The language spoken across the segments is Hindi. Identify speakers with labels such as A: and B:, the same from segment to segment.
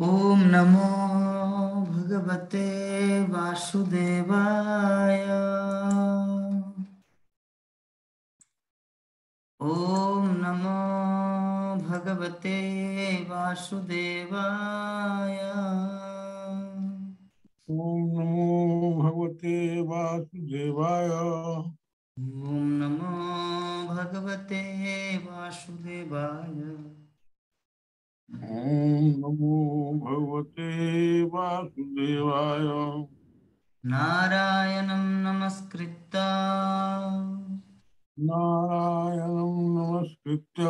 A: ओम नमो भगवते वासुदेवाय। ओम नमो भगवते वासुदेवाय।
B: ओम नमो भगवते वासुदेवाय।
A: ओम नमो भगवते वासुदेवाय।
B: ओम नमो भगवते वासुदेवाय।
A: नारायणं नमस्कृत्य
B: नारायणं नमस्कृत्य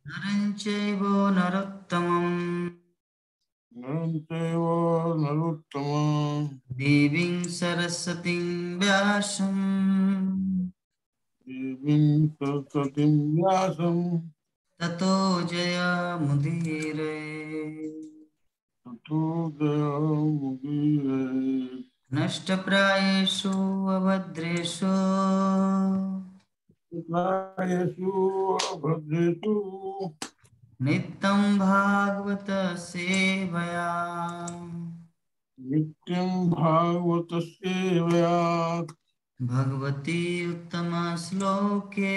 A: नरं चैव नरोत्तमं
B: नरं चैव नरोत्तमं
A: देवीं सरस्वतीं व्यासं
B: देवीं सरस्वतीं व्यासं
A: ततो जयमुदीरये।
B: ततो जयमुदीरये।
A: नष्टप्रायेषु अभद्रेषु
B: येषु भद्रेषु
A: नित्यं भागवत सेवया
B: नित्यं भागवतस्य सेवया
A: भगवती उत्तमश्लोके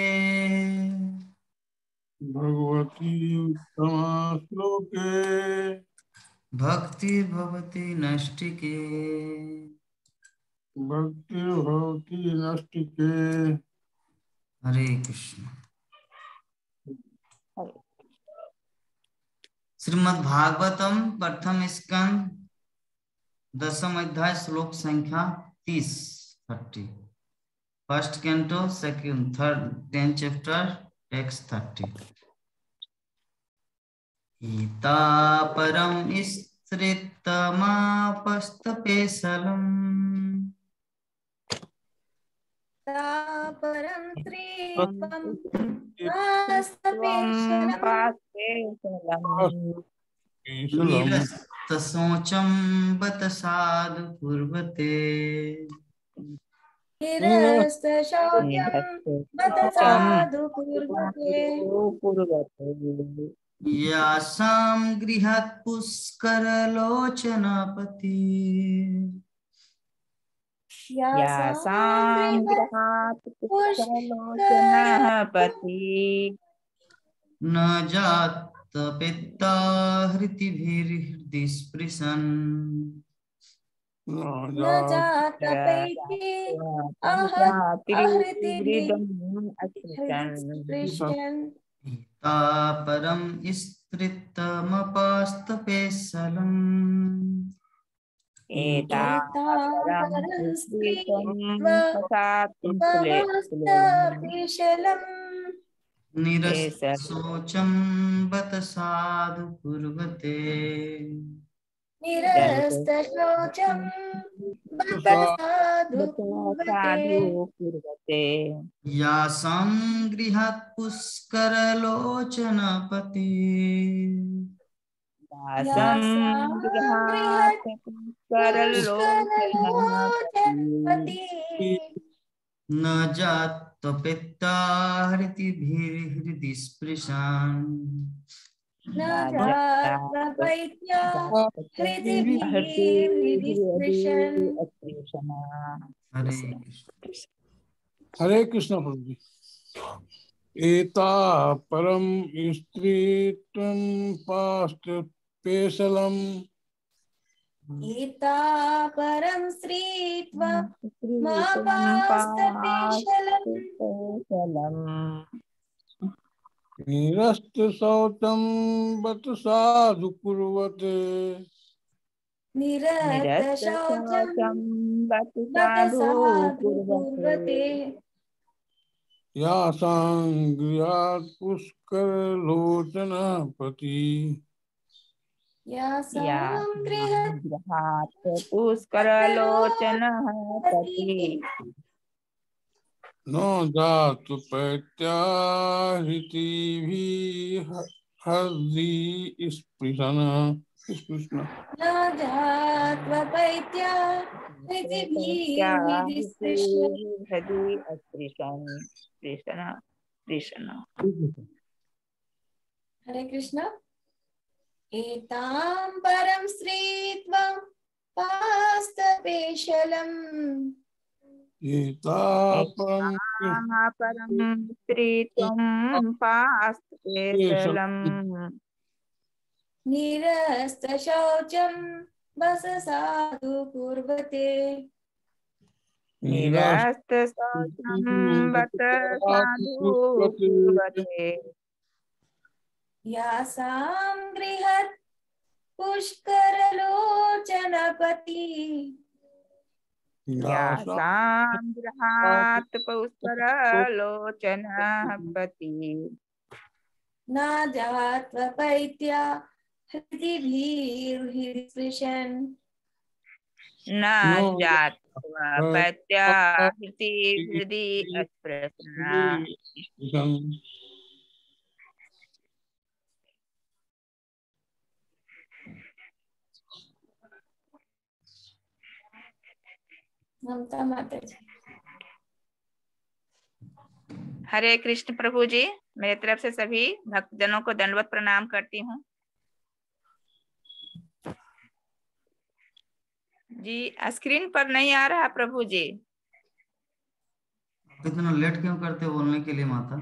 B: भगवती उत्तमा श्लोके
A: भक्तिर्भवति नष्टिके।
B: भक्तिर्भवति नष्टिके।
A: हरे कृष्ण। श्रीमद् भागवतम प्रथम स्कंद दसम अध्याय श्लोक संख्या 30 first canto second third 10 chapter text 30। ईता परम स्त्रितमापस्तपेशलम्
C: परं त्रित्वं
D: त्वं
C: वास्तवेशनं
D: पास्ते फलम्
A: निरस्तशोचं बत साधु कुर्वते।
C: निरस्तशौचं बत साधु कुर्वते।
A: यासां गृहात् पुष्करलोचनपति
D: यासां गृहात् पुष्करलोचनः पति
A: न जातपिता हृतिभिर्हृदि स्पृशन्
C: न जातपैति आहृतिभिः
D: हृदम्
C: स्पृशन्।
A: ईता परं स्त्रितमपास्तपेशलम्
D: एतापरं
C: परं
D: स्त्रीत्वं
C: स्त्रीत्वमवास्तपेशलम्।
A: निरस्तशोचं बत साधु कुर्वते।
C: निरस्तशौचं बत साधु कुर्वते।
D: साधु कुर्वते
A: यासां गृहात् पुष्करलोचनपति
D: दासं गृहात् पुष्करलोचनः पति
C: पुष्करलोचनपति
A: न जातपिता हृदि स्पृशान्
C: न जातपैत्या हृदिभिः स्पृशन्।
A: हरे कृष्ण।
B: हरे कृष्ण प्रभु जी। एता परम स्त्रीत्वं पास्तपेशलम्
C: ईता परं स्त्रीत्वमापास्तपेशलम्।
B: निरस्तशौचं बत साधु कुर्वते।
C: निरस्तशौचं
D: बत
C: बत
D: साधु
C: साधु
D: कुर्वते
C: कुर्वते।
B: यासां गृहात् पुष्करलोचनपति
C: यासां गृहात्
D: गृहात् पुष्करलोचनः पति
B: न जातु पैत्याहृतिभिः हृदि स्पृशन कृष्ण।
C: न जात्वपैत्या हृदिभिः स्पृशन्।
D: हृदि अस्पृशन् कृष्ण कृष्ण।
C: हरे कृष्ण। एतां परं श्रीत्वं पास्तपेशलम्
B: एतापरं
D: परं स्त्रीत्वं पास्तेशलम्
C: निरस्तशौचं बस साधु कुर्वते
D: निरस्तशौचं बत साधु कुर्वते
C: यासां गृहत् पुष्करलोचनपति
D: यासां गृहात् पुष्करलोचनपति
C: नाजात्वपैत्या हृदिभिर्हृदि स्पृशन्
D: न जात्वपत्या हृदि अस्पृशन्
C: ममता माता जी।
E: हरे कृष्ण प्रभु जी, मेरे तरफ से सभी भक्तजनों को दंडवत प्रणाम करती हूँ। जी स्क्रीन पर नहीं आ रहा प्रभु जी।
A: आप इतना लेट क्यों करते हो बोलने के लिए माता?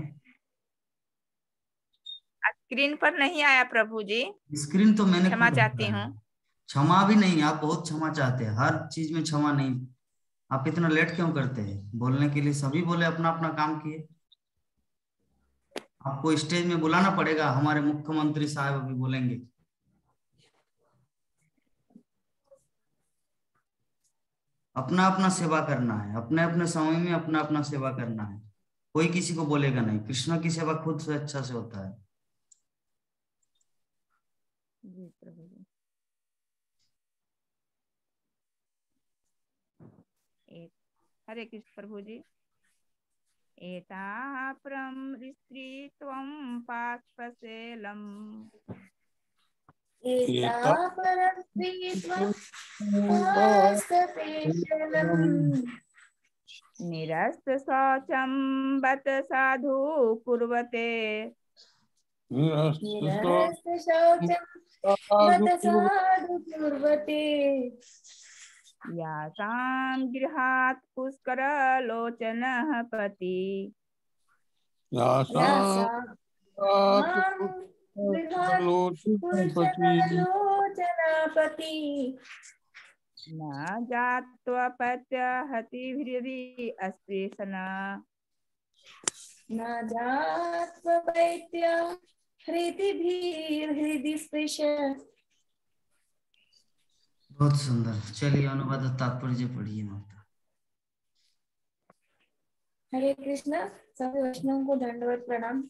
E: स्क्रीन पर नहीं आया प्रभु जी।
A: स्क्रीन तो मैंने
E: क्षमा
A: खुद
E: चाहती
A: हटाया है।
E: हूँ।
A: क्षमा भी नहीं, आप बहुत क्षमा चाहते हैं, हर चीज में क्षमा नहीं। आप इतना लेट क्यों करते हैं बोलने के लिए? सभी बोले अपना अपना काम किए। आपको स्टेज में बुलाना पड़ेगा, हमारे मुख्यमंत्री साहब अभी बोलेंगे। अपना अपना सेवा करना है, अपने अपने समय में अपना अपना सेवा करना है। कोई किसी को बोलेगा नहीं। कृष्ण की सेवा खुद से अच्छा से होता है।
D: जी प्रभु जी।
E: हरे कृष्ण प्रभु जी। एताप्रं स्त्रीत्वं पास्पसेलम्
C: एतापरं स्त्रीत्वं पास्तपेशलम्
E: निरस्तशौचं बत साधु कुर्वते
C: निरस्तशौचं बत साधु कुर्वते
E: यासां गृहात् पुष्करलोचनः पति
C: यासां गृहात् पुष्करलोचनपति
E: न जात्वपत्यहतिभिर्हृदि अस्पृशन्
C: न जात्वपैत्या हृदिभिर्हृदि स्पृश।
A: बहुत सुंदर। चलिए अनुवाद तात्पर्य पढ़िए माता।
C: हरे कृष्ण। सभी वैष्णवों को दंडवत प्रणाम।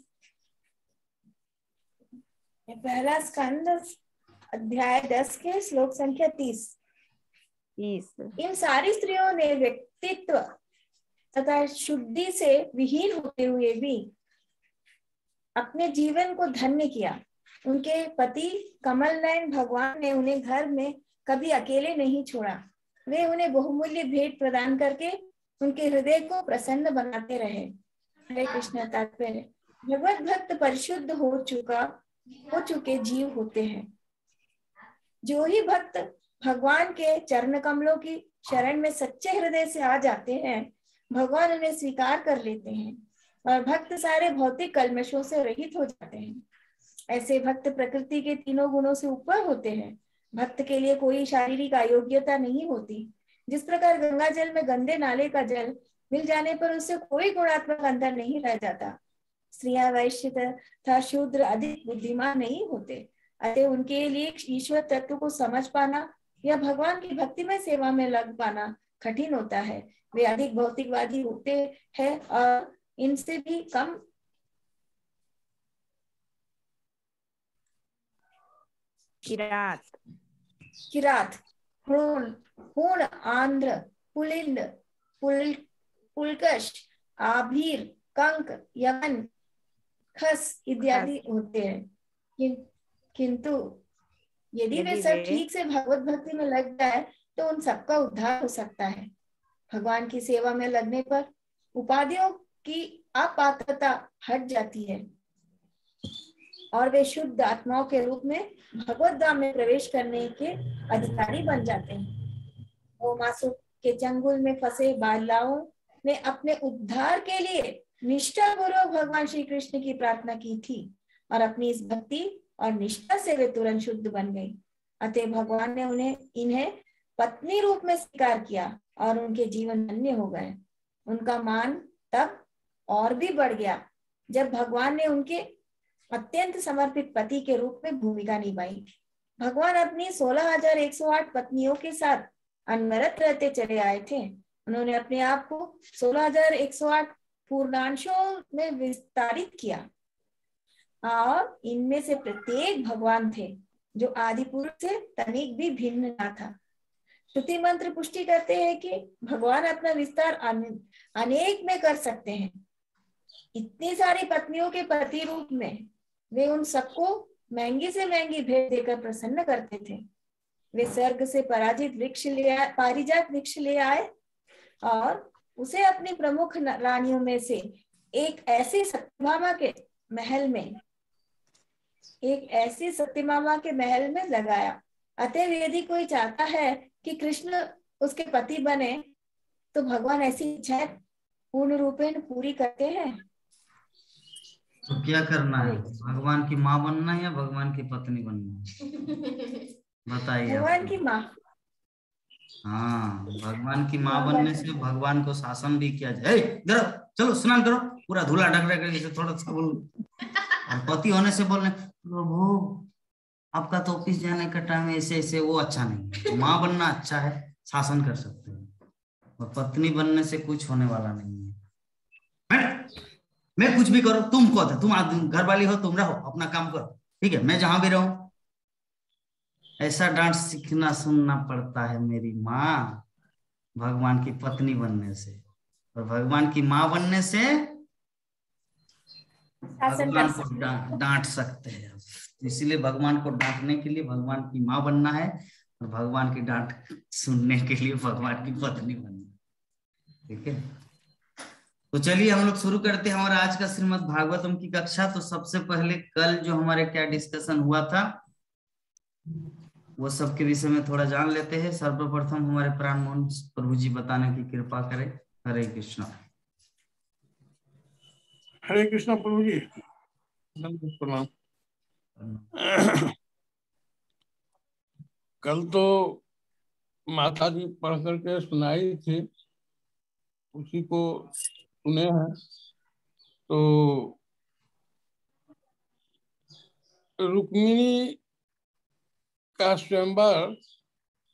C: पहला स्कंद अध्याय 10 के श्लोक संख्या 30। इन सारी स्त्रियों ने व्यक्तित्व तथा शुद्धि से विहीन होते हुए भी अपने जीवन को धन्य किया। उनके पति कमल नयन भगवान ने उन्हें घर में कभी अकेले नहीं छोड़ा। वे उन्हें बहुमूल्य भेंट प्रदान करके उनके हृदय को प्रसन्न बनाते रहे। हरे कृष्ण। तात्पर्य। भगवत भक्त परिशुद्ध हो चुके जीव होते हैं। जो ही भक्त भगवान के चरण कमलों की शरण में सच्चे हृदय से आ जाते हैं, भगवान उन्हें स्वीकार कर लेते हैं और भक्त सारे भौतिक कल्मशों से रहित हो जाते हैं। ऐसे भक्त प्रकृति के तीनों गुणों से ऊपर होते हैं। भक्त के लिए कोई शारीरिक अयोग्यता नहीं होती। जिस प्रकार गंगा जल में गंदे नाले का जल मिल जाने पर उससे कोई गुणात्मक अंतर नहीं रह जाता। स्त्रियां वैश्य तथा शूद्र अधिक बुद्धिमान नहीं होते। अतः उनके लिए ईश्वर तत्व को समझ पाना या भगवान की भक्तिमय सेवा में लग पाना कठिन होता है। वे अधिक भौतिकवादी होते हैं और इनसे भी कम किरात, हूण, आंध्र, पुलिंद, पुलकश, आभीर, कंक, यमन, खस इत्यादि होते हैं। किंतु यदि वे सब ठीक से भगवत भक्ति में लग जाए तो उन सबका उद्धार हो सकता है। भगवान की सेवा में लगने पर उपाधियों की अपात्रता हट जाती है और वे शुद्ध आत्माओं के रूप में भगवत धाम में प्रवेश करने के अधिकारी बन जाते हैं। भौमासुर के चंगुल में फंसे बालाओं ने अपने उद्धार के लिए निष्ठापूर्वक भगवान श्री कृष्ण की प्रार्थना की थी और अपनी इस भक्ति और निष्ठा से वे तुरंत शुद्ध बन गई। अतः भगवान ने इन्हें पत्नी रूप में स्वीकार किया और उनके जीवन धन्य हो गए। उनका मान तब और भी बढ़ गया जब भगवान ने उनके अत्यंत समर्पित पति के रूप में भूमिका निभाई थी। भगवान अपनी 16,108 पत्नियों के साथ अनवरत रहते चले आए थे। उन्होंने अपने आप को 16,108 पूर्णांशों में विस्तारित किया और इनमें से प्रत्येक भगवान थे जो आदि पुरुष से तनिक भी भिन्न न था। श्रुति मंत्र पुष्टि करते हैं कि भगवान अपना विस्तार अनेक में कर सकते हैं। इतनी सारी पत्नियों के पति रूप में वे उन सबको महंगी से महंगी भेंट देकर प्रसन्न करते थे। वे स्वर्ग से पारिजात वृक्ष ले आए और उसे अपनी प्रमुख रानियों में से एक ऐसी सत्यभामा के महल में लगाया। अतः यदि कोई चाहता है कि कृष्ण उसके पति बने तो भगवान ऐसी इच्छाएं पूर्ण रूपेण पूरी करते हैं।
A: तो क्या करना है, भगवान की माँ बनना है या भगवान की पत्नी बनना है? बताइए।
C: भगवान की माँ।
A: हाँ, भगवान की माँ बनने से भगवान को शासन भी किया जाए। इधर चलो स्नान करो, पूरा धूला ढक करके थोड़ा सा बोलो। और पति होने से बोलने प्रभु आपका तो ऑफिस जाने का टाइम ऐसे ऐसे, वो अच्छा नहीं। माँ बनना अच्छा है, शासन कर सकते हो। और पत्नी बनने से कुछ होने वाला नहीं है। मैं कुछ भी करो, तुम कौन है? तुम घर वाली हो, तुम रहो, अपना काम करो, ठीक है, मैं जहां भी रहूं। ऐसा डांट सीखना सुनना पड़ता है मेरी माँ भगवान की पत्नी बनने से। और भगवान की माँ बनने से भगवान को डांट सकते हैं। इसीलिए भगवान को डांटने के लिए भगवान की माँ बनना है और भगवान की डांट सुनने के लिए भगवान की पत्नी बनना है। ठीक है, तो चलिए हम लोग शुरू करते हैं हमारा आज का श्रीमद् भागवतम की कक्षा। तो सबसे पहले कल जो हमारे क्या डिस्कशन हुआ था वो सब के विषय में थोड़ा जान लेते हैं। सर्वप्रथम हमारे प्राण मोहन प्रभु जी बताने की कृपा करें। हरे कृष्णा।
B: हरे कृष्णा प्रभु जी, प्रणाम। कल तो माता जी पढ़ करके सुनाई थी, उसी को सुने हैं। तो रुक्मिणी का स्वयंवर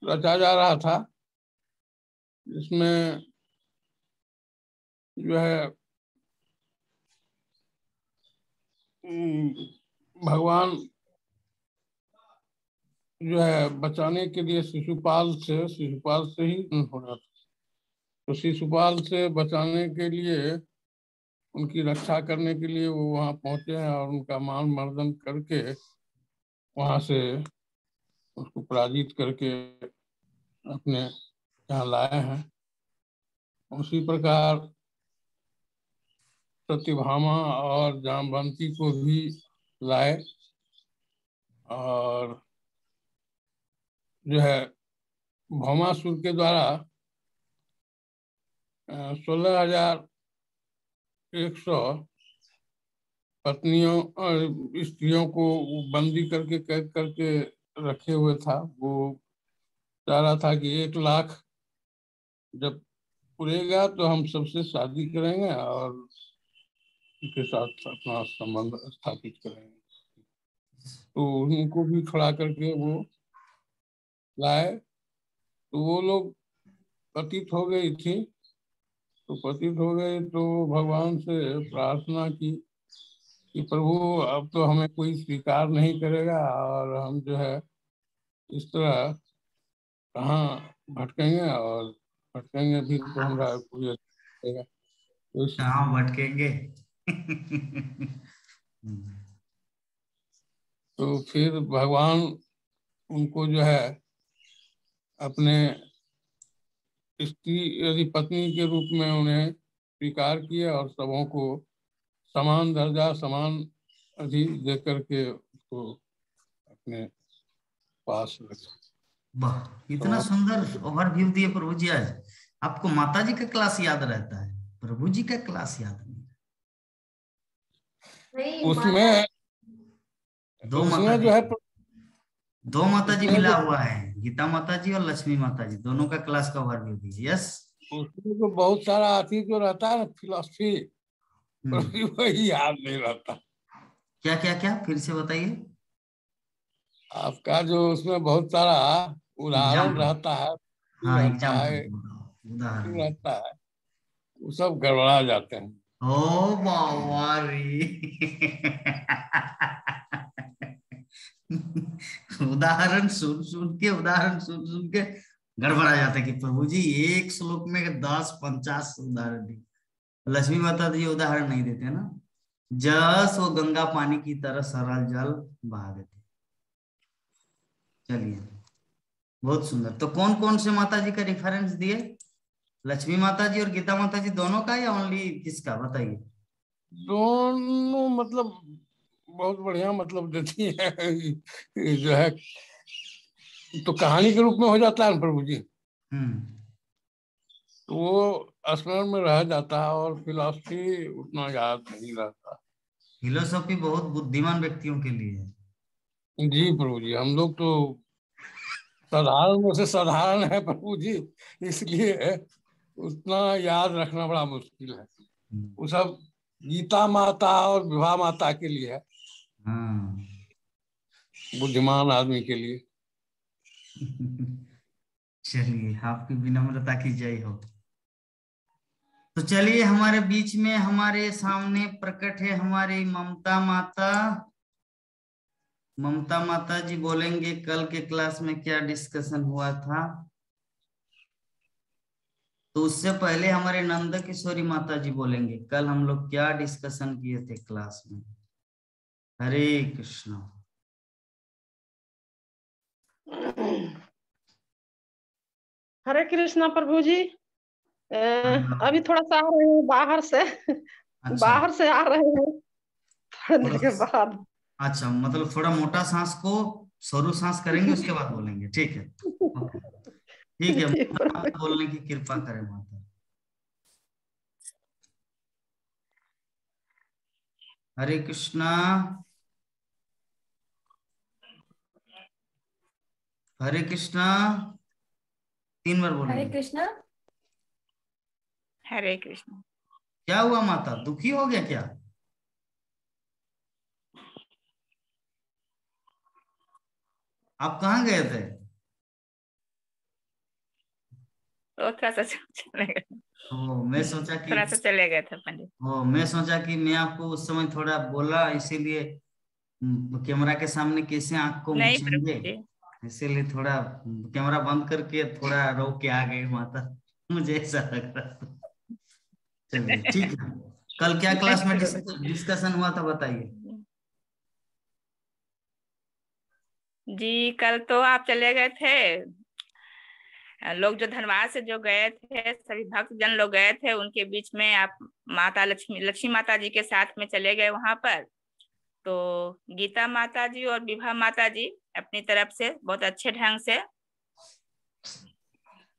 B: रचा जा रहा था, जिसमें जो है भगवान जो है बचाने के लिए शिशुपाल से ही हो रहा था। तो शिशुपाल से बचाने के लिए, उनकी रक्षा करने के लिए वो वहां पहुंचे हैं और उनका मान मर्दन करके वहां से उसको पराजित करके अपने यहाँ लाए हैं। उसी प्रकार सत्यभामा और जामवंती को भी लाए और जो है भौमासुर के द्वारा 16,100 पत्नियों और स्त्रियों को बंदी करके कैद करके रखे हुए था। वो चाह रहा था कि 1 लाख जब पूरेगा तो हम सबसे शादी करेंगे और उनके साथ अपना संबंध स्थापित करेंगे। तो उनको भी खड़ा करके वो लाए। तो वो लोग पतित हो गई थी। तो भगवान से प्रार्थना की कि प्रभु अब तो हमें कोई स्वीकार नहीं करेगा और हम जो है इस तरह कहाँ भटकेंगे, और भटकेंगे भी तो हमारा कोई अच्छा।
A: कहाँ भटकेंगे।
B: तो फिर भगवान उनको जो है अपने स्त्री यदि पत्नी के रूप में उन्हें स्वीकार किया और सबों को समान दर्जा, समान अभी दे करके उसको अपने पास रखा।
A: वाह, इतना सुंदर ओवरव्यू दिए प्रभु जी। आज आपको माता जी का क्लास याद रहता है, प्रभु जी का क्लास याद नहीं।
B: उसमें
A: दो माता
B: उसमें
A: जी,
B: जो है
A: दो माता जी
B: उसमें
A: मिला
B: जो
A: हुआ है, गीता माता जी और लक्ष्मी माता जी, दोनों का क्लास का ओवरव्यू दिए। यस।
B: उसमें जो बहुत सारा आती जो रहता है ना फिलॉसफी, वही याद नहीं रहता।
A: क्या क्या क्या, फिर से बताइए।
B: आपका जो उसमें बहुत सारा उदाहरण
A: एग्जाम्पल।
B: रहता है,
A: हाँ,
B: रहता है,
A: एग्जाम्पल, उदाहरण।
B: रहता है, वो सब गड़बड़ा जाते हैं।
A: ओ बाबा रे। उदाहरण सुन सुन के गड़बड़ा जाता है कि प्रभु जी एक श्लोक में 10-50 उदाहरण दिए। लक्ष्मी माता जी उदाहरण नहीं देते ना, जस वो गंगा पानी की तरह सरल जल बहा देते। चलिए, बहुत सुंदर। तो कौन कौन से माता जी का रेफरेंस दिए? लक्ष्मी माता जी और गीता माता जी दोनों का या ओनली किसका, बताइए।
B: दोनों मतलब बहुत बढ़िया मतलब देती है। ये जो है तो कहानी के रूप में हो जाता है ना प्रभु जी,
A: हम्म।
B: तो वो स्मरण में रह जाता है और फिलॉसफी उतना याद नहीं रहता।
A: फिलोसॉफी बहुत बुद्धिमान व्यक्तियों के लिए है।
B: जी प्रभु जी, हम लोग तो साधारण में से साधारण है प्रभु जी, इसलिए उतना याद रखना बड़ा मुश्किल है। वो सब गीता माता और विभा माता के लिए है,
A: हाँ।
B: बुद्धिमान आदमी के लिए।
A: चलिए, आपकी विनम्रता की जय हो। तो चलिए, हमारे बीच में हमारे सामने प्रकट है हमारी ममता माता। ममता माता जी बोलेंगे कल के क्लास में क्या डिस्कशन हुआ था। तो उससे पहले हमारे नंद किशोरी माता जी बोलेंगे कल हम लोग क्या डिस्कशन किए थे क्लास में। हरे कृष्ण।
F: हरे कृष्णा प्रभु जी। अभी थोड़ा सा आ रहे हैं बाहर से।
A: अच्छा,
F: बाहर से आ रहे हैं थोड़ी देर के
A: थोड़ा।
F: बाद।
A: अच्छा, मतलब थोड़ा मोटा सांस को सरू सांस करेंगे, उसके बाद बोलेंगे, ठीक है। ओके, ठीक है।
F: जी
A: मोटा मत बोलने की कृपा करें माता। हरे कृष्णा। हरे कृष्णा। 3 बार
C: हरे
A: बोलेंगे।
C: कृष्णा।
E: हरे कृष्ण।
A: क्या हुआ माता, दुखी हो गया क्या? आप कहाँ गए थे?
E: तो थोड़ा सा चले गए,
A: ओ, मैं सोचा कि
E: थोड़ा सा चले गए थे पंडित।
A: मैं आपको उस समय थोड़ा बोला, इसीलिए कैमरा के सामने कैसे आंख को
E: नहीं
A: मुछेंगे,
E: प्रभु जी।
A: इसीलिए थोड़ा कैमरा बंद करके थोड़ा रो के आ गए माता। मुझे ऐसा लग रहा था। चलिए, ठीक है। कल क्या क्लास में
E: नहीं प्रभु जी।
A: डिस्कशन हुआ था, बताइए।
E: जी कल तो आप चले गए थे, लोग जो धनबाद से जो गए थे, सभी भक्त जन लोग गए थे, उनके बीच में आप माता लक्ष्मी माता जी के साथ में चले गए वहां पर। तो गीता माता जी और विभा माता जी अपनी तरफ से बहुत अच्छे ढंग से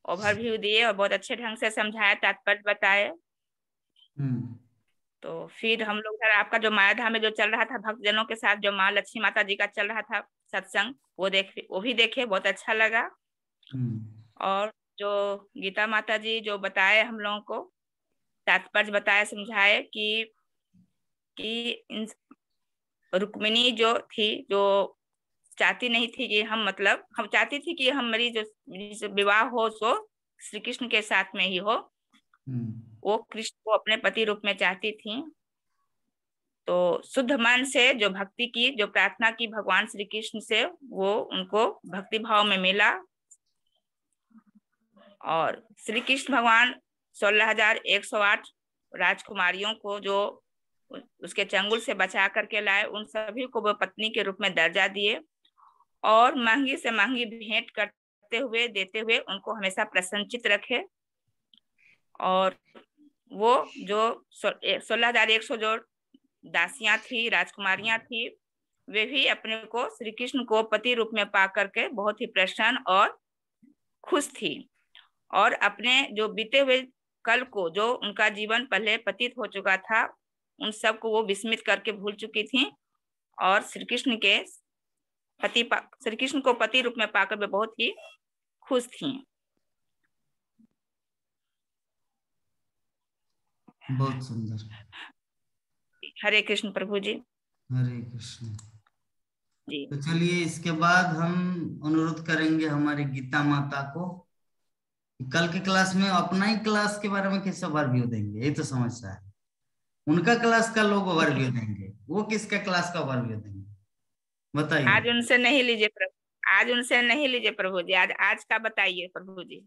E: ओवरव्यू दिए और बहुत अच्छे ढंग से समझाया, तात्पर्य बताए। तो फिर हम लोग आपका जो मायाधाम में जो चल रहा था भक्त जनों के साथ, जो माँ लक्ष्मी माता जी का चल रहा था सत्संग, वो भी देखे, बहुत अच्छा लगा। और जो गीता माता जी जो बताए हम लोगों को, तात्पर्य बताए, समझाए कि रुक्मिणी जो थी, जो चाहती नहीं थी कि हम चाहती थी कि हमारी जो विवाह हो सो श्री कृष्ण के साथ में ही हो। वो कृष्ण को अपने पति रूप में चाहती थी। तो शुद्ध मन से जो भक्ति की, जो प्रार्थना की भगवान श्री कृष्ण से, वो उनको भक्ति भाव में मिला। और श्री कृष्ण भगवान 16,108 राजकुमारियों को जो उसके चंगुल से बचा करके लाए, उन सभी को वो पत्नी के रूप में दर्जा दिए और महंगी से महंगी भेंट करते हुए, देते हुए उनको हमेशा प्रसन्नचित रखे। और वो जो 16,100 जो दासियां थी, राजकुमारियां थी, वे भी अपने को श्री कृष्ण को पति रूप में पा करके बहुत ही प्रसन्न और खुश थी, और अपने जो बीते हुए कल को, जो उनका जीवन पहले पतित हो चुका था, उन सब को वो विस्मित करके भूल चुकी थी, और श्री कृष्ण को पति रूप में पाकर वे बहुत ही खुश थी।
A: बहुत सुंदर।
E: हरे कृष्ण प्रभु जी।
A: हरे कृष्ण
E: जी।
A: तो चलिए इसके बाद हम अनुरोध करेंगे हमारी गीता माता को, कल के क्लास में अपना ही क्लास के बारे में कैसे ओवरव्यू देंगे, ये तो समस्या है। उनका क्लास का लोग ओवरव्यू देंगे, वो किसका क्लास का ओवरव्यू देंगे बताइए।
E: आज उनसे नहीं लीजिए प्रभु, आज उनसे नहीं लीजिए प्रभु जी, आज का बताइए प्रभु जी।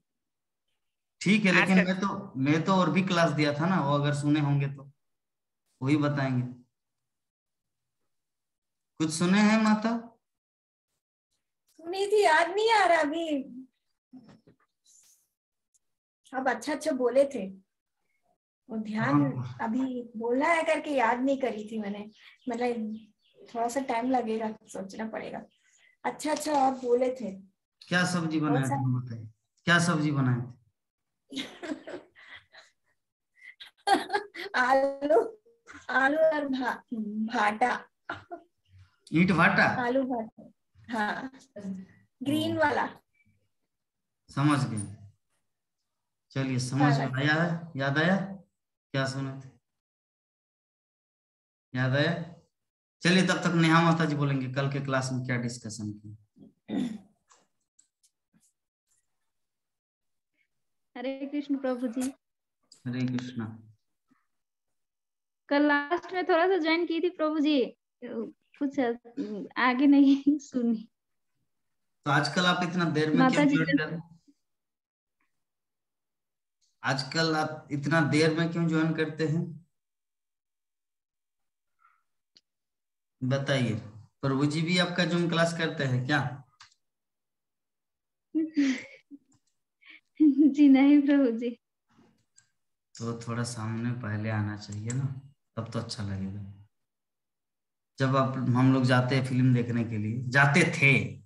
A: ठीक है, लेकिन मैं तो और भी क्लास दिया था ना, वो अगर सुने होंगे तो वही बताएंगे। कुछ सुने हैं माता?
C: सुनी थी, याद नहीं आ रहा अभी। अब अच्छा बोले थे, वो ध्यान अभी बोलना है करके याद नहीं करी थी मैंने, मतलब थोड़ा सा टाइम लगेगा, सोचना पड़ेगा। अच्छा आप बोले थे।
A: क्या सब्जी बनाए थे बताइए, क्या सब्जी बनाए थे?
C: आलू और भाटा।
A: ईंट भाटा?
C: आलू भाटा, हाँ, ग्रीन वाला। समझ
A: गए। चलिए समझ में आया है, याद आया क्या सुने थे, याद आया? चलिए तब तक नेहा माता जी बोलेंगे कल के क्लास में क्या डिस्कशन किया।
G: हरे कृष्ण प्रभु जी।
A: हरे कृष्णा।
G: कल लास्ट में थोड़ा सा ज्वाइन की थी प्रभु जी, कुछ आगे नहीं सुनी।
A: तो आजकल आप इतना देर में क्यों ज्वाइन कर रहे हैं? आजकल आप इतना देर में क्यों ज्वाइन करते हैं बताइए। प्रभु जी भी आपका जूम क्लास करते हैं क्या?
G: जी नहीं प्रभु जी।
A: तो थोड़ा सामने पहले आना चाहिए ना, तब तो अच्छा लगेगा। जब हम लोग जाते हैं फिल्म देखने के लिए, जाते थे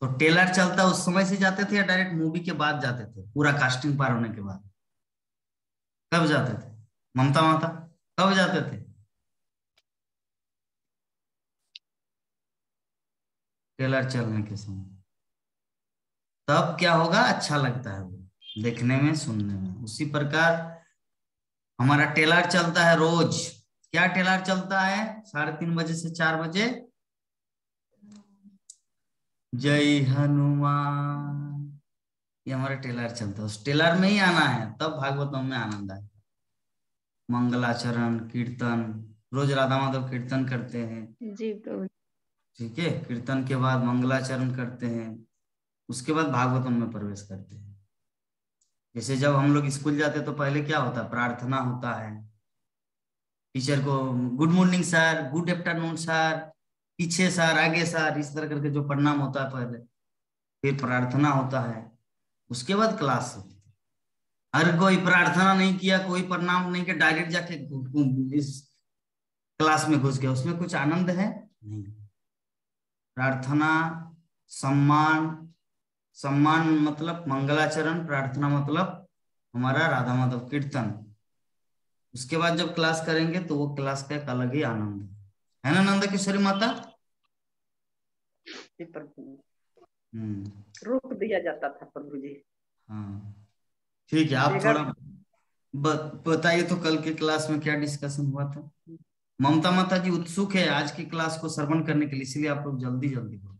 A: तो ट्रेलर चलता उस समय से जाते थे या डायरेक्ट मूवी के बाद जाते थे, पूरा कास्टिंग पार होने के बाद? कब जाते थे ममता माता, कब जाते थे? ट्रेलर चलने के समय। तब क्या होगा, अच्छा लगता है वो देखने में, सुनने में। उसी प्रकार हमारा ट्रेलर चलता है रोज। क्या ट्रेलर चलता है 3:30 बजे से 4 बजे? जय हनुमान, ये हमारा ट्रेलर चलता है। उस ट्रेलर में ही आना है, तब भागवतम में आनंद आए। मंगलाचरण कीर्तन, रोज राधा माधव कीर्तन करते हैं
G: जी प्रभु।
A: ठीक है, कीर्तन के बाद मंगलाचरण करते हैं, उसके बाद भागवतम में प्रवेश करते हैं। जैसे जब हम लोग स्कूल जाते तो पहले क्या होता है, प्रार्थना होता है, टीचर को good morning sir, good afternoon sir, पीछे सर, आगे सर, इस तरह करके जो प्रणाम होता है पहले, फिर प्रार्थना होता है, उसके बाद क्लास होती है। अगर कोई प्रार्थना नहीं किया, कोई प्रणाम नहीं किया, डायरेक्ट जाके इस क्लास में घुस गया, उसमें कुछ आनंद है नहीं। प्रार्थना, सम्मान मतलब मंगलाचरण, प्रार्थना मतलब हमारा राधा माधव कीर्तन। उसके बाद जब क्लास करेंगे तो वो क्लास का एक अलग ही आनंद है ना नंदा किशोरी माता?
F: रोक दिया जाता था प्रभु जी।
A: हाँ ठीक है, आप थोड़ा बताइए तो कल के क्लास में क्या डिस्कशन हुआ था। ममता माता जी उत्सुक है आज की क्लास को श्रवण करने के लिए, इसलिए आप लोग जल्दी बोलो।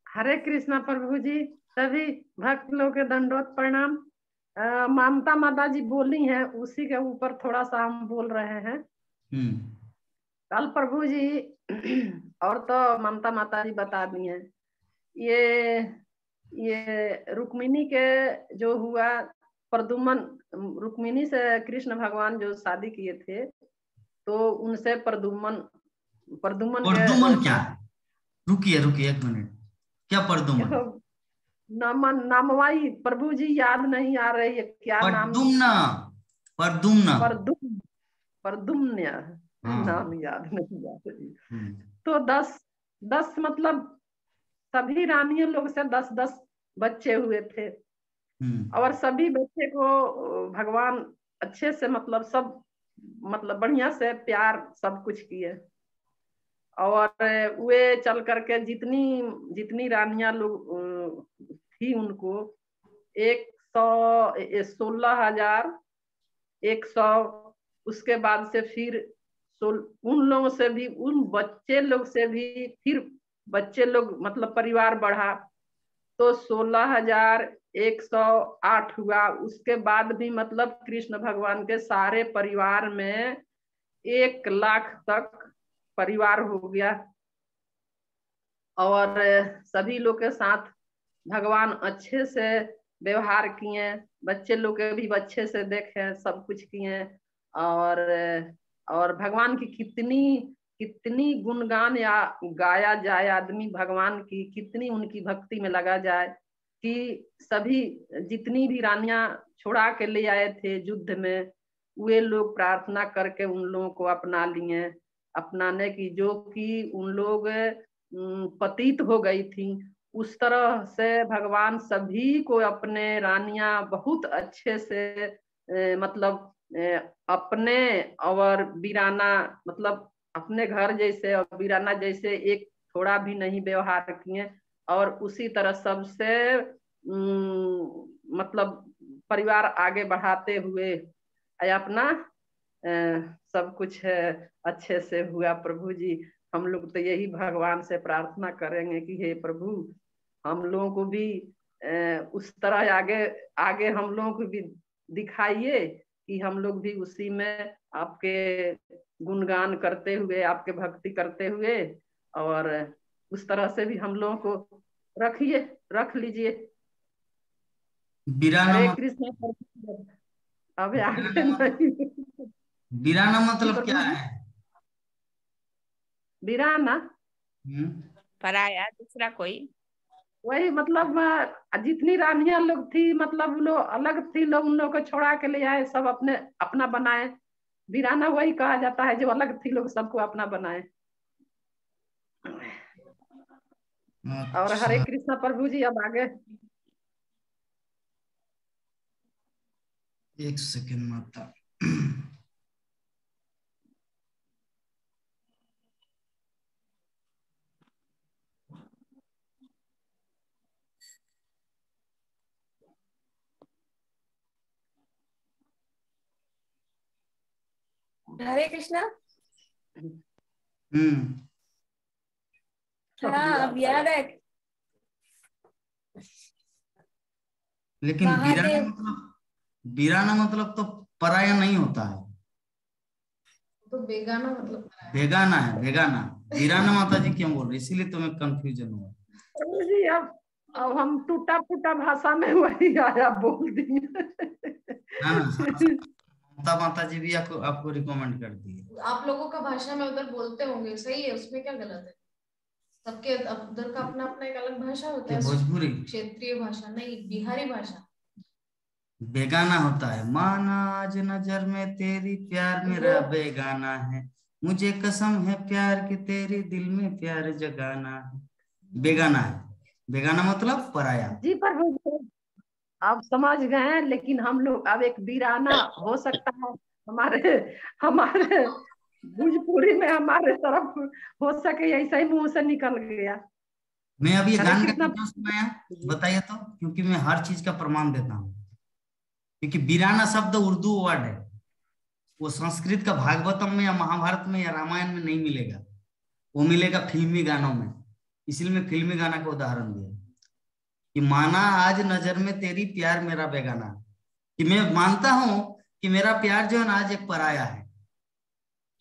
F: हरे कृष्णा प्रभु जी, सभी भक्त लोग के दंडोत प्रणाम। ममता माता जी बोली हैं, उसी के ऊपर थोड़ा सा हम बोल रहे हैं। कल प्रभु जी और तो ममता माता जी बता दी हैं, ये रुक्मिणी के जो हुआ प्रदुमन, रुक्मिणी से कृष्ण भगवान जो शादी किए थे, तो उनसे प्रदुमन क्या?
A: रुकिए 1 मिनट, क्या प्रदुमन?
F: नामवाई प्रभु जी याद नहीं आ रही है क्या नाम?
A: प्रदुम्न।
F: प्रदुम्न। नाम याद नहीं याद जी। तो 10 मतलब सभी रानियों लोग से 10-10 बच्चे हुए थे और सभी बच्चे को भगवान अच्छे से मतलब सब मतलब बढ़िया से प्यार सब कुछ किए और वे चल करके जितनी रानियां लोग थी उनको 116,100 उसके बाद से फिर उन लोगों से भी उन बच्चे लोग से भी फिर बच्चे लोग मतलब परिवार बढ़ा तो 16,108 हुआ। उसके बाद भी मतलब कृष्ण भगवान के सारे परिवार में 1 लाख तक परिवार हो गया और सभी लोग के साथ भगवान अच्छे से व्यवहार किए, बच्चे लोग के भी अच्छे से देखे, सब कुछ किए और भगवान की कितनी गुणगान या गाया जाए, आदमी भगवान की कितनी उनकी भक्ति में लगा जाए कि सभी जितनी भी रानियां छुड़ा के ले आए थे युद्ध में वे लोग प्रार्थना करके उन लोगों को अपना लिए, अपनाने की जो कि उन लोग पतित हो गई थी उस तरह से भगवान सभी को अपने रानियां बहुत अच्छे से मतलब अपने और वीराना मतलब अपने घर जैसे और वीराना जैसे एक थोड़ा भी नहीं व्यवहार किए और उसी तरह सबसे मतलब परिवार आगे बढ़ाते हुए अपना सब कुछ अच्छे से हुआ। प्रभु जी हम लोग तो यही भगवान से प्रार्थना करेंगे कि हे प्रभु हम लोगों को भी उस तरह आगे हम लोगों को भी दिखाइए कि हम लोग भी उसी में आपके गुणगान करते हुए आपके भक्ति करते हुए और उस तरह से भी हम लोगों को रख लीजिए। हरे कृष्ण। अब आगे नहीं।
A: वीराना मतलब क्या है?
F: वीराना
E: पराया दूसरा कोई
F: वही मतलब जितनी रानियां लोग थी मतलब लोग अलग थी, लोग उन लोग को छोड़ा के ले आए, सब अपने अपना बनाए। वीराना वही कहा जाता है जो अलग थी लोग सबको अपना बनाए। और हरे कृष्णा प्रभु जी अब आगे।
A: एक सेकंड माता।
C: हरे कृष्णा। हाँ अब याद है।
A: लेकिन वीराना मतलब तो पराया नहीं होता है,
C: तो बेगाना मतलब
A: बेगाना है। बेगाना वीराना माता जी क्यों बोल रही, इसीलिए तो मैं कंफ्यूजन हुआ।
F: जी अब हम टूटा फूटा भाषा में वही आया बोल दिए।
A: माता जी भी आपको रिकमेंड कर दी।
C: आप लोगों का भाषा में उधर बोलते होंगे, सही है, उसमें क्या गलत है? सबके उधर का अपना अपना एक अलग भाषा होता है।
A: भोजपुरी
C: क्षेत्रीय भाषा नहीं, बिहारी भाषा।
A: बेगाना होता है। माना आज नजर में तेरी प्यार मेरा बेगाना है, मुझे कसम है प्यार की तेरी दिल में प्यार जगाना है। बेगाना है। बेगाना मतलब पराया।
F: जी पर आप समझ गए हैं, लेकिन हम लोग अब एक वीराना हो सकता है हमारे भोजपुरी में हमारे तरफ हो सके ऐसा ही मुंह से निकल गया।
A: मैं अभी ये गान क्यों सुनाया बताइए तो, क्योंकि मैं हर चीज का प्रमाण देता हूँ। क्योंकि वीराना शब्द उर्दू वर्ड है, वो संस्कृत का भागवतम में या महाभारत में या रामायण में नहीं मिलेगा, वो मिलेगा फिल्मी गानों में। इसलिए मैं फिल्मी गाना का उदाहरण दिया कि माना आज नजर में तेरी प्यार मेरा बेगाना, कि मैं मानता हूं कि मेरा प्यार जो है ना आज एक पराया है।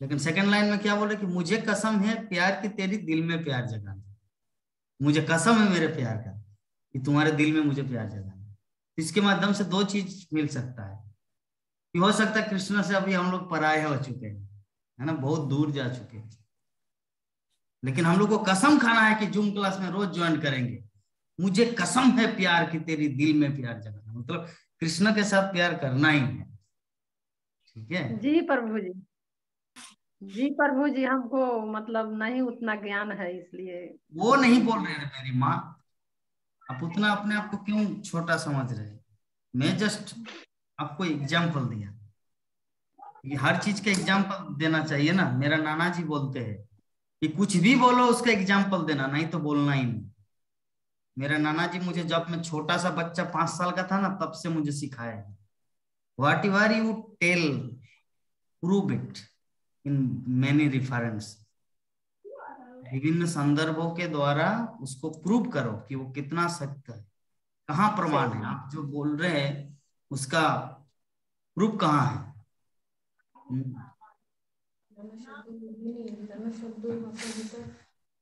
A: लेकिन सेकंड लाइन में क्या बोल रहे कि मुझे कसम है प्यार की तेरी दिल में प्यार जगाना। मुझे कसम है मेरे प्यार का कि तुम्हारे दिल में मुझे प्यार जगाना। इसके माध्यम से 2 चीज मिल सकता है कि हो सकता है कृष्ण से अभी हम लोग पराये हो चुके हैं, है ना, बहुत दूर जा चुके हैं, लेकिन हम लोग को कसम खाना है कि जूम क्लास में रोज ज्वाइन करेंगे। मुझे कसम है प्यार की तेरी दिल में प्यार जगाना, मतलब कृष्ण के साथ प्यार करना ही है। ठीक है
F: जी प्रभु जी। जी प्रभु जी, हमको मतलब नहीं उतना ज्ञान है, इसलिए।
A: वो नहीं बोल रहे हैं मेरी माँ, आप उतना अपने आप को क्यों छोटा समझ रहे हैं? मैं जस्ट आपको एग्जाम्पल दिया, ये हर चीज का एग्जाम्पल देना चाहिए ना। मेरा नाना जी बोलते हैं कि कुछ भी बोलो उसका एग्जाम्पल देना, नहीं तो बोलना ही नहीं। मेरा नाना जी मुझे जब मैं छोटा सा बच्चा 5 साल का था ना, तब से मुझे सिखाया है, whatever you tell prove it in many reference. विभिन्न संदर्भों के द्वारा उसको प्रूव करो कि वो कितना सत्य है, कहाँ प्रमाण है। आप जो बोल रहे हैं उसका प्रूफ कहाँ है?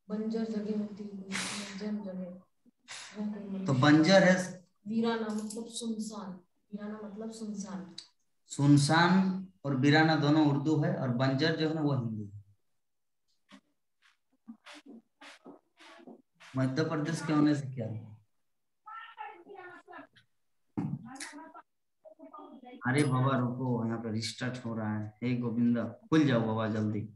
H: बंजर जगह होती है, जगह
A: तो बंजर है,
H: वीराना मतलब सुनसान, वीराना मतलब सुनसान।
A: सुनसान और वीराना दोनों उर्दू है, और बंजर जो है ना वो हिंदी। मध्य प्रदेश के होने से क्या है? अरे बाबा रुको, यहाँ पे रिस्टार्ट हो रहा है। हे गोविंदा, खुल जाओ बाबा जल्दी।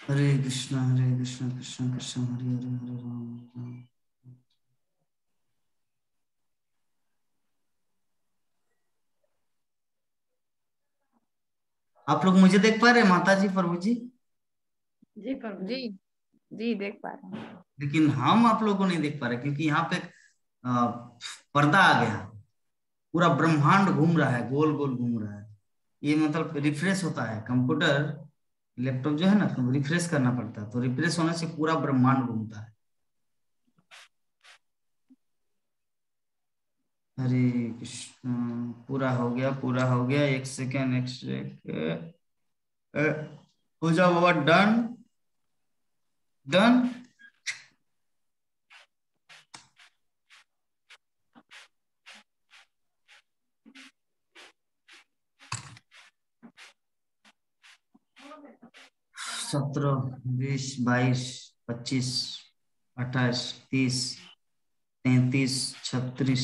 A: हरे कृष्णा कृष्ण कृष्ण हरे हरे, हरे राम। आप लोग मुझे देख पा रहे हैं माता जी, प्रभु जी?
F: जी प्रभु जी,
E: जी देख पा रहे हैं,
A: लेकिन हम आप लोगों को नहीं देख पा रहे, क्योंकि यहाँ पे पर्दा आ गया, पूरा ब्रह्मांड घूम रहा है, गोल गोल घूम रहा है। ये मतलब रिफ्रेश होता है कंप्यूटर, लैपटॉप जो है ना, रिफ्रेश करना पड़ता है, तो रिफ्रेश होने से पूरा ब्रह्मांड घूमता है। हरे कृष्ण, पूरा हो गया, पूरा हो गया। एक सेकेंड, हो जाओ बाबा, डन डन। सत्रह, 20, 22, 25, 28, 30, 33, 36,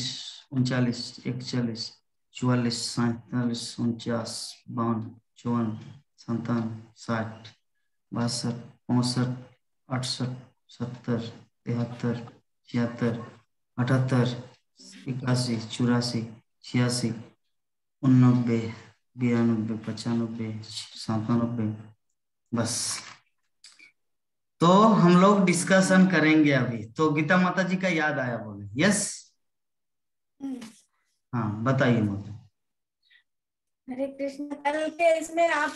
A: 39, 41, 44, 47, 49, 52, 54, 57, 60, 62, 65, 68, 70, 73, 76, 78, 81, 84, 86, 89, 92, 95, 97। बस, तो हम लोग डिस्कशन करेंगे अभी। तो गीता माता जी का याद आया बोले? यस, हाँ बताइए माता।
C: हरे कृष्ण, कल के इसमें आप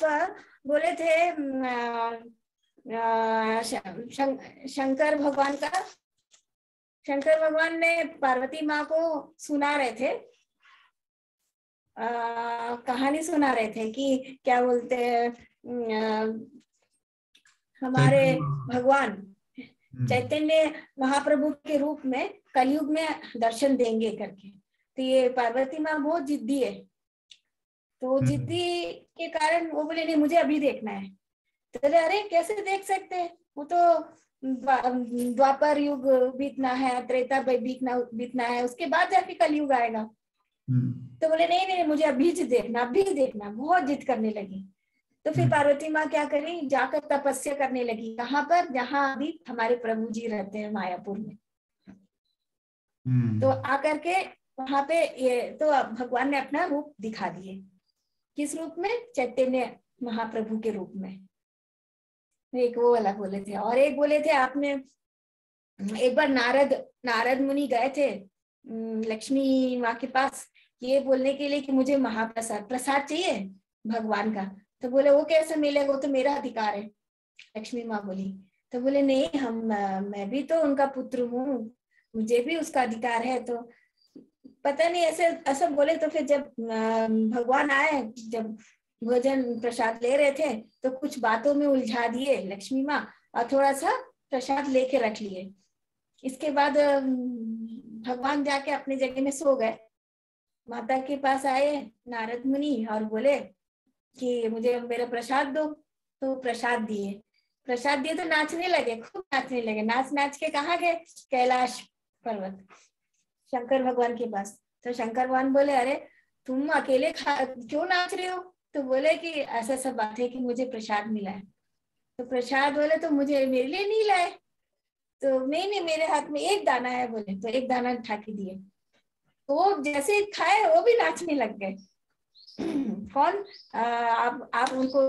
C: बोले थे शंकर भगवान का, शंकर भगवान ने पार्वती माँ को सुना रहे थे, कहानी सुना रहे थे कि क्या बोलते हैं, हमारे भगवान चैतन्य महाप्रभु के रूप में कलयुग में दर्शन देंगे करके। तो ये पार्वती माँ बहुत जिद्दी है, तो जिद्दी के कारण वो बोले नहीं मुझे अभी देखना है। तो अरे कैसे देख सकते हैं, वो तो द्वापर युग बीतना है, त्रेता बीतना है, उसके बाद जाके कलयुग आएगा। तो बोले नहीं नहीं मुझे अभी देखना, अभी देखना, बहुत जिद करने लगी। तो फिर पार्वती माँ क्या करी, जाकर तपस्या करने लगी। कहाँ पर? जहाँ अभी हमारे प्रभु जी रहते हैं मायापुर में। तो आकर के वहां पे ये तो भगवान ने अपना रूप दिखा दिए। किस रूप में? चैतन्य महाप्रभु के रूप में। एक वो वाला बोले थे, और एक बोले थे आपने, एक बार नारद मुनि गए थे लक्ष्मी माँ के पास ये बोलने के लिए कि मुझे प्रसाद चाहिए भगवान का। तो बोले वो कैसे मिलेगा, वो तो मेरा अधिकार है। लक्ष्मी माँ बोली, तो बोले नहीं मैं भी तो उनका पुत्र हूँ, मुझे भी उसका अधिकार है। तो पता नहीं ऐसे बोले। तो फिर जब भगवान आए, जब भोजन प्रसाद ले रहे थे, तो कुछ बातों में उलझा दिए लक्ष्मी माँ, और थोड़ा सा प्रसाद लेके रख लिए। इसके बाद भगवान जाके अपनी जगह में सो गए। माता के पास आए नारद मुनि और बोले कि मुझे मेरा प्रसाद दो। तो प्रसाद दिए तो नाचने लगे, खूब नाचने लगे। नाच के कहाँ गए? कैलाश पर्वत, शंकर भगवान के पास। तो शंकर भगवान बोले अरे तुम अकेले क्यों नाच रहे हो? तो बोले कि ऐसा सब बात है कि मुझे प्रसाद मिला है। तो प्रसाद बोले तो मुझे मेरे लिए नहीं लाए? तो नहीं मेरे हाथ में एक दाना है बोले, तो एक दाना उठा के दिए। तो वो जैसे खाए वो भी नाचने लग गए। कौन? आप उनको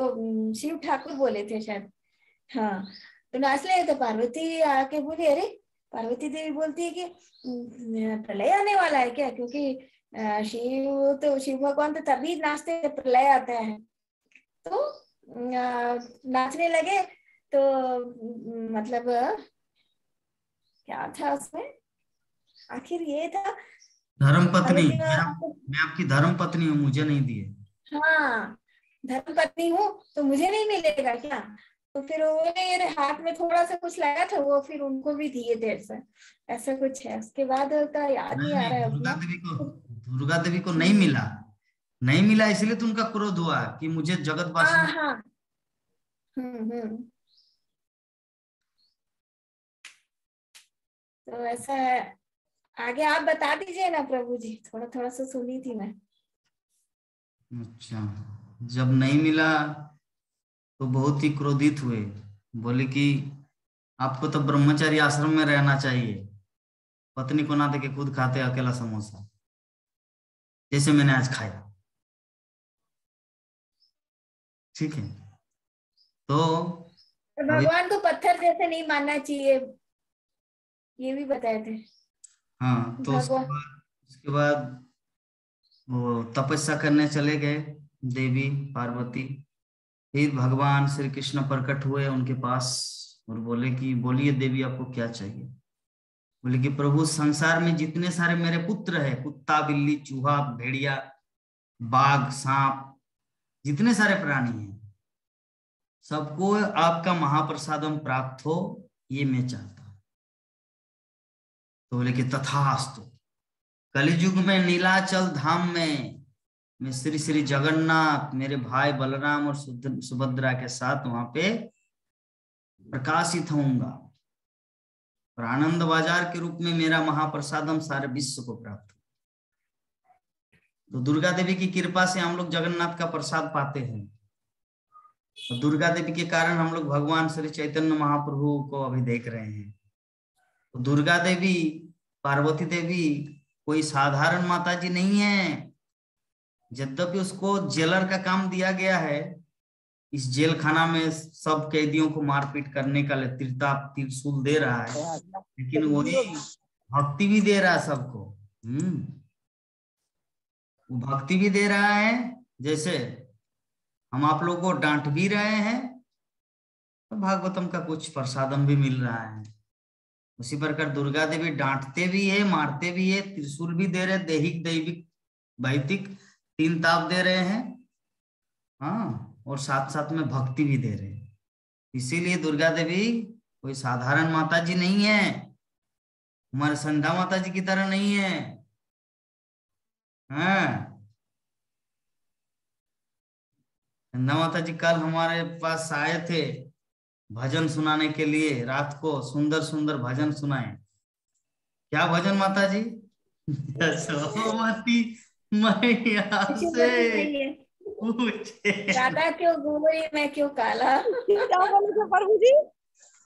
C: शिव ठाकुर बोले थे शायद। हाँ, तो नाच रहे। तो पार्वती आके बोली अरे, पार्वती देवी बोलती है कि प्रलय आने वाला है क्या? क्योंकि शिव भगवान तो तभी नाचते हैं प्रलय आता है। तो नाचने लगे। तो मतलब क्या था उसमें, आखिर ये था
A: धर्म पत्नी, मैं आपकी धर्म पत्नी हूँ, मुझे नहीं दिए।
C: हाँ, धर्म पत्नी हूँ तो मुझे नहीं मिलेगा क्या? तो फिर उन्होंने हाथ में थोड़ा सा कुछ लाया था, वो फिर उनको भी दिए देर से, ऐसा कुछ है। उसके बाद का याद नहीं आ रहा है
A: दुर्गा
C: अपना।
A: देवी को नहीं मिला, नहीं मिला, इसलिए तो उनका क्रोध हुआ कि मुझे जगतवासी।
C: हाँ हाँ, तो ऐसा है। आगे आप बता दीजिए ना प्रभु जी, थोड़ा थोड़ा सा सुनी थी मैं।
A: अच्छा, जब नहीं मिला तो बहुत ही क्रोधित हुए, बोले कि आपको तो ब्रह्मचारी आश्रम में रहना चाहिए, पत्नी को ना देके खुद खाते अकेला समोसा, जैसे मैंने आज खाया। ठीक है, तो
C: भगवान को पत्थर जैसे नहीं मानना चाहिए, ये भी बताए थे।
A: हाँ, तो उसके बाद वो तपस्या करने चले गए देवी पार्वती। फिर भगवान श्री कृष्ण प्रकट हुए उनके पास और बोले कि बोलिए देवी आपको क्या चाहिए? बोले कि प्रभु संसार में जितने सारे मेरे पुत्र हैं, कुत्ता बिल्ली चूहा भेड़िया बाघ सांप, जितने सारे प्राणी हैं, सबको आपका महाप्रसादम प्राप्त हो, ये मैं चाहता हूं। तो बोले कि तथास्तु। कलियुग में नीलाचल धाम में मैं श्री श्री जगन्नाथ मेरे भाई बलराम और सुभद्रा के साथ वहां पे प्रकाशित होऊंगा और आनंद बाजार के रूप में मेरा महाप्रसादम सारे विश्व को प्राप्त हो। तो दुर्गा देवी की कृपा से हम लोग जगन्नाथ का प्रसाद पाते हैं, और दुर्गा देवी के कारण हम लोग भगवान श्री चैतन्य महाप्रभु को अभी देख रहे हैं। तो दुर्गा देवी पार्वती देवी कोई साधारण माता जी नहीं है। यद्यपि उसको जेलर का काम दिया गया है, इस जेल खाना में सब कैदियों को मारपीट करने का त्रिशूल दे रहा है, लेकिन वही भक्ति भी दे रहा है सबको। वो भक्ति भी दे रहा है, जैसे हम आप लोगों को डांट भी रहे हैं तो भागवतम का कुछ प्रसादम भी मिल रहा है। उसी प्रकार दुर्गा देवी डांटते भी है, मारते भी है, त्रिशूल भी दे रहे, दैहिक दैविक भौतिक 3 ताप दे रहे हैं। हाँ, और साथ साथ में भक्ति भी दे रहे हैं। इसीलिए दुर्गा देवी कोई साधारण माता जी नहीं है, हमारे संध्या माता जी की तरह नहीं है। हाँ, संध्या माता जी कल हमारे पास आए थे भजन सुनाने के लिए, रात को सुंदर सुंदर भजन सुनाए। क्या भजन माता जी? यशोमती मैया से पूछे
C: राधा क्यों गोरी मैं क्यों काला।
E: क्या बोले थे प्रभु जी?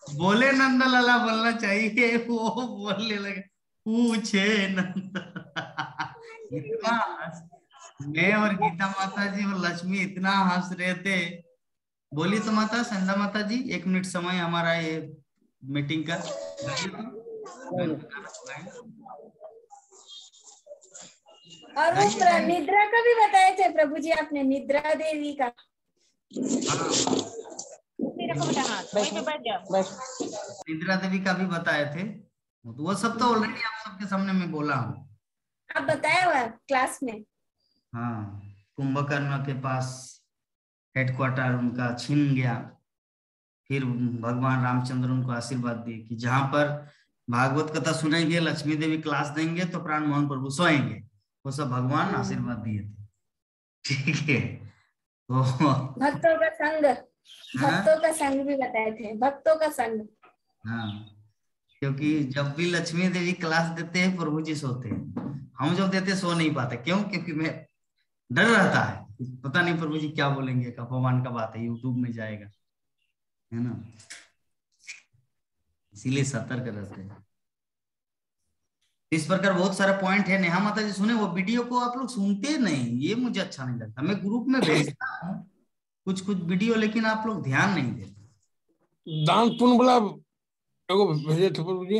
A: बोले नंदलाला बोलना चाहिए, वो बोलने लगे पूछे नंदलाला। इतना मैं और गीता माता जी और लक्ष्मी इतना हंस रहे थे। बोली तो माता संध्या माता जी, 1 मिनट समय हमारा ये मीटिंग का।
C: और वो निद्रा का भी बताए थे प्रभु जी आपने, निद्रा देवी का।
A: निद्रा देवी का भी बताए थे, वो सब तो ऑलरेडी आप सबके सामने मैं बोला हूँ।
C: आप बताया हुआ क्लास में।
A: हाँ, कुंभकर्ण के पास हेडक्वार्टर उनका छीन गया, फिर भगवान रामचंद्र उनको आशीर्वाद दिए कि जहां पर भागवत कथा सुनेंगे, लक्ष्मी देवी क्लास देंगे तो प्राण मोहन प्रभु सोएंगे। वो सब भगवान आशीर्वाद दिए थे। ठीक है, तो
C: भक्तों का संग, भक्तों का संग भी बताए थे, भक्तों का संग।
A: हाँ, क्योंकि जब भी लक्ष्मी देवी क्लास देते हैं प्रभु जी सोते हैं, हम जब देते सो नहीं पाते। क्यों? क्योंकि मैं डर रहता है, पता नहीं प्रभु जी क्या बोलेंगे, अपमान का बात है, यूट्यूब में जाएगा, है ना, इसीलिए सतर्क रहते हैं। इस प्रकार बहुत सारा पॉइंट है। नेहा माता जी सुने, वो वीडियो को आप लोग सुनते नहीं, ये मुझे अच्छा नहीं लगता। मैं ग्रुप में भेजता हूँ कुछ कुछ वीडियो, लेकिन आप लोग ध्यान नहीं देते।
B: दान पुण्य वाला भेजे थे प्रभु जी।